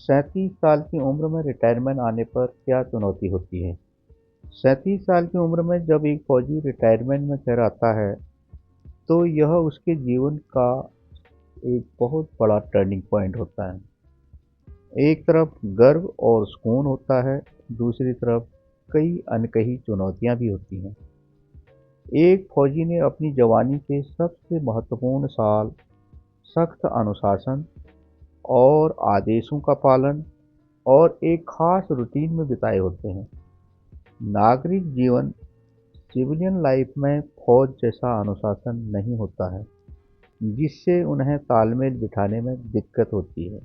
37 साल की उम्र में रिटायरमेंट आने पर क्या चुनौती होती है? 37 साल की उम्र में जब एक फौजी रिटायरमेंट में घर आता है, तो यह उसके जीवन का एक बहुत बड़ा टर्निंग पॉइंट होता है। एक तरफ गर्व और सुकून होता है, दूसरी तरफ कई अनकही चुनौतियां भी होती हैं। एक फौजी ने अपनी जवानी के सबसे महत्वपूर्ण साल सख्त अनुशासन और आदेशों का पालन और एक खास रूटीन में बिताए होते हैं। नागरिक जीवन सिविलियन लाइफ में फौज जैसा अनुशासन नहीं होता है, जिससे उन्हें तालमेल बिठाने में दिक्कत होती है।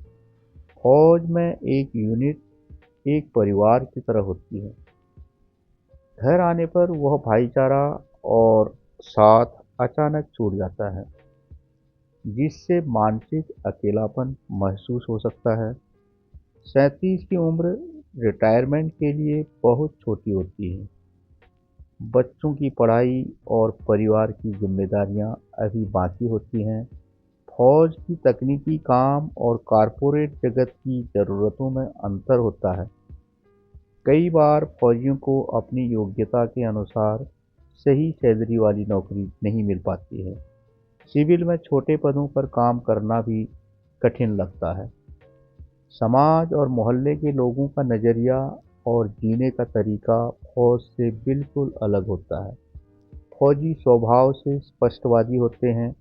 फौज में एक यूनिट एक परिवार की तरह होती है। घर आने पर वह भाईचारा और साथ अचानक छूट जाता है, जिससे मानसिक अकेलापन महसूस हो सकता है। 37 की उम्र रिटायरमेंट के लिए बहुत छोटी होती है। बच्चों की पढ़ाई और परिवार की जिम्मेदारियां अभी बाकी होती हैं। फौज की तकनीकी काम और कॉरपोरेट जगत की ज़रूरतों में अंतर होता है। कई बार फौजियों को अपनी योग्यता के अनुसार सही सैलरी वाली नौकरी नहीं मिल पाती है। सिविल में छोटे पदों पर काम करना भी कठिन लगता है। समाज और मोहल्ले के लोगों का नज़रिया और जीने का तरीका फौज से बिल्कुल अलग होता है। फौजी स्वभाव से स्पष्टवादी होते हैं।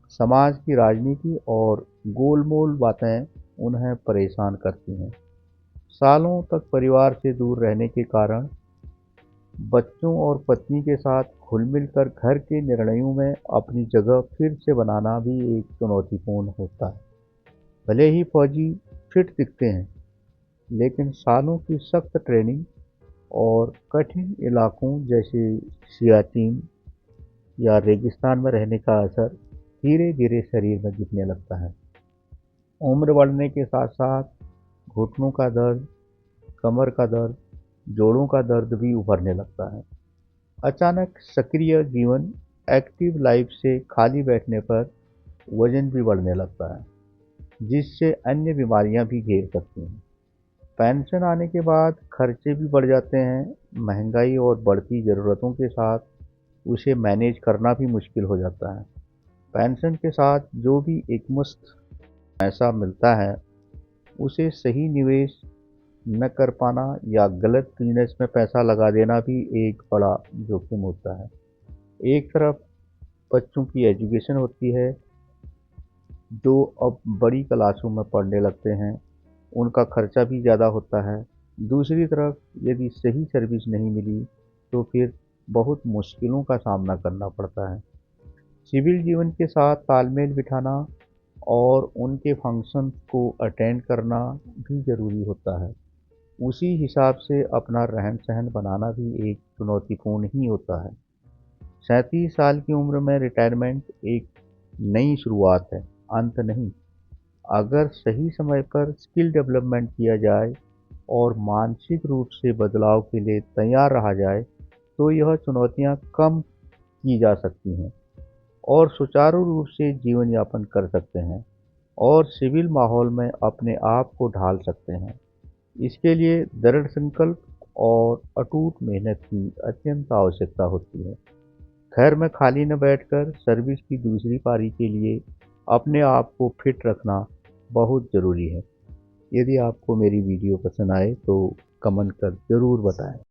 समाज की राजनीति और गोलमोल बातें उन्हें परेशान करती हैं। सालों तक परिवार से दूर रहने के कारण बच्चों और पत्नी के साथ घुल-मिल कर घर के निर्णयों में अपनी जगह फिर से बनाना भी एक चुनौतीपूर्ण होता है। भले ही फौजी फिट दिखते हैं, लेकिन सालों की सख्त ट्रेनिंग और कठिन इलाकों जैसे सियाचिन या रेगिस्तान में रहने का असर धीरे-धीरे शरीर में दिखने लगता है। उम्र बढ़ने के साथ-साथ घुटनों का दर्द, कमर का दर्द, जोड़ों का दर्द भी उभरने लगता है। अचानक सक्रिय जीवन, एक्टिव लाइफ से खाली बैठने पर वजन भी बढ़ने लगता है, जिससे अन्य बीमारियां भी घेर सकती हैं। पेंशन आने के बाद खर्चे भी बढ़ जाते हैं। महंगाई और बढ़ती ज़रूरतों के साथ उसे मैनेज करना भी मुश्किल हो जाता है। पेंशन के साथ जो भी एकमुश्त पैसा मिलता है, उसे सही निवेश न कर पाना या गलत बिजनेस में पैसा लगा देना भी एक बड़ा जोखिम होता है। एक तरफ बच्चों की एजुकेशन होती है, जो अब बड़ी क्लासों में पढ़ने लगते हैं, उनका खर्चा भी ज़्यादा होता है। दूसरी तरफ यदि सही सर्विस नहीं मिली, तो फिर बहुत मुश्किलों का सामना करना पड़ता है। सिविल जीवन के साथ तालमेल बिठाना और उनके फंक्शन को अटेंड करना भी ज़रूरी होता है। उसी हिसाब से अपना रहन-सहन बनाना भी एक चुनौतीपूर्ण ही होता है। 37 साल की उम्र में रिटायरमेंट एक नई शुरुआत है, अंत नहीं। अगर सही समय पर स्किल डेवलपमेंट किया जाए और मानसिक रूप से बदलाव के लिए तैयार रहा जाए, तो यह चुनौतियां कम की जा सकती हैं और सुचारू रूप से जीवन यापन कर सकते हैं और सिविल माहौल में अपने आप को ढाल सकते हैं। इसके लिए दृढ़ संकल्प और अटूट मेहनत की अत्यंत आवश्यकता होती है। घर में खाली न बैठकर सर्विस की दूसरी पारी के लिए अपने आप को फिट रखना बहुत ज़रूरी है। यदि आपको मेरी वीडियो पसंद आए तो कमेंट कर ज़रूर बताएं।